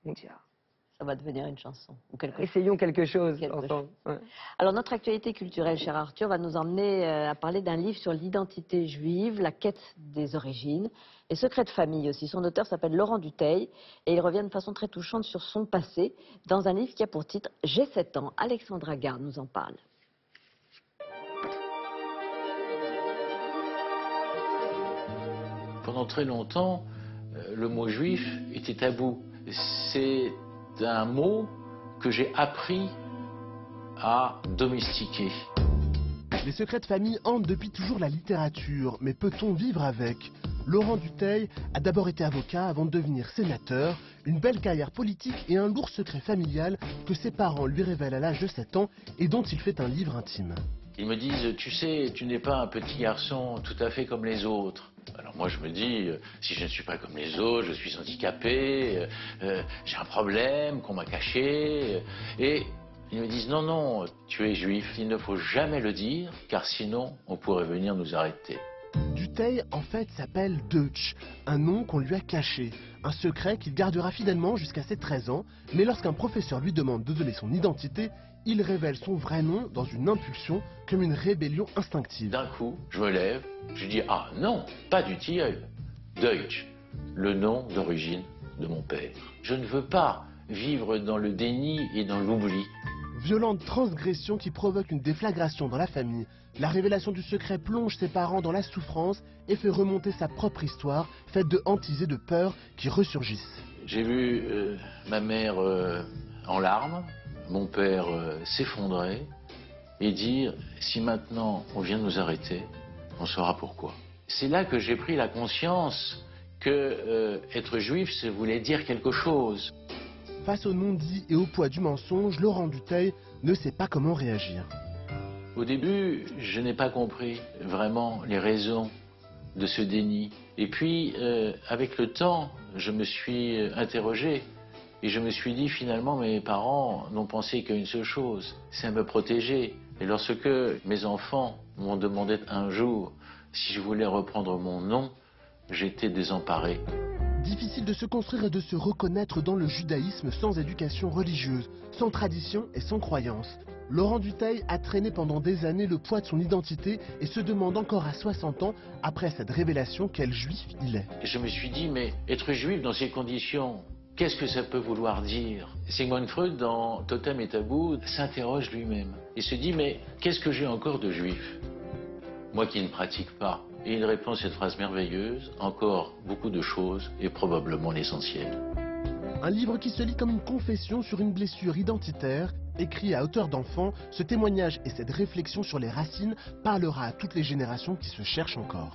Donc, Ça va devenir une chanson. Ou quelque essayons quelque chose Quelque ensemble. Ouais. Alors, notre actualité culturelle, cher Arthur, va nous emmener à parler d'un livre sur l'identité juive, la quête des origines, les secrets de famille aussi. Son auteur s'appelle Laurent Dutheil et il revient de façon très touchante sur son passé dans un livre qui a pour titre « J'ai 7 ans ». Alexandra Garde nous en parle. Pendant très longtemps, le mot juif était tabou. C'est un mot que j'ai appris à domestiquer. Les secrets de famille hantent depuis toujours la littérature, mais peut-on vivre avec? Laurent Dutheil a d'abord été avocat avant de devenir sénateur, une belle carrière politique et un lourd secret familial que ses parents lui révèlent à l'âge de 7 ans et dont il fait un livre intime. Ils me disent, tu sais, tu n'es pas un petit garçon tout à fait comme les autres. Alors moi je me dis, si je ne suis pas comme les autres, je suis handicapé, j'ai un problème qu'on m'a caché. Et ils me disent, non, non, tu es juif, il ne faut jamais le dire, car sinon on pourrait venir nous arrêter. Dutheil, en fait, s'appelle Deutsch, un nom qu'on lui a caché, un secret qu'il gardera fidèlement jusqu'à ses 13 ans, mais lorsqu'un professeur lui demande de donner son identité, il révèle son vrai nom dans une impulsion, comme une rébellion instinctive. D'un coup, je me lève, je dis, ah non, pas Dutheil, Deutsch, le nom d'origine de mon père. Je ne veux pas vivre dans le déni et dans l'oubli. Violente transgression qui provoque une déflagration dans la famille. La révélation du secret plonge ses parents dans la souffrance et fait remonter sa propre histoire, faite de hantises et de peurs qui ressurgissent. J'ai vu ma mère en larmes, mon père s'effondrer et dire, si maintenant on vient nous arrêter, on saura pourquoi. C'est là que j'ai pris la conscience que être juif, ça voulait dire quelque chose. Face au non-dit et au poids du mensonge, Laurent Dutheil ne sait pas comment réagir. Au début, je n'ai pas compris vraiment les raisons de ce déni. Et puis, avec le temps, je me suis interrogé et je me suis dit finalement mes parents n'ont pensé qu'à une seule chose, c'est à me protéger. Et lorsque mes enfants m'ont demandé un jour si je voulais reprendre mon nom, j'étais désemparé. Difficile de se construire et de se reconnaître dans le judaïsme sans éducation religieuse, sans tradition et sans croyance. Laurent Dutheil a traîné pendant des années le poids de son identité et se demande encore à 60 ans, après cette révélation, quel juif il est. Et je me suis dit, mais être juif dans ces conditions, qu'est-ce que ça peut vouloir dire? Sigmund Freud, dans Totem et Tabou, s'interroge lui-même. Il se dit, mais qu'est-ce que j'ai encore de juif? Moi qui ne pratique pas. Et il répond cette phrase merveilleuse, encore beaucoup de choses et probablement l'essentiel. Un livre qui se lit comme une confession sur une blessure identitaire. Écrit à hauteur d'enfant, ce témoignage et cette réflexion sur les racines parlera à toutes les générations qui se cherchent encore.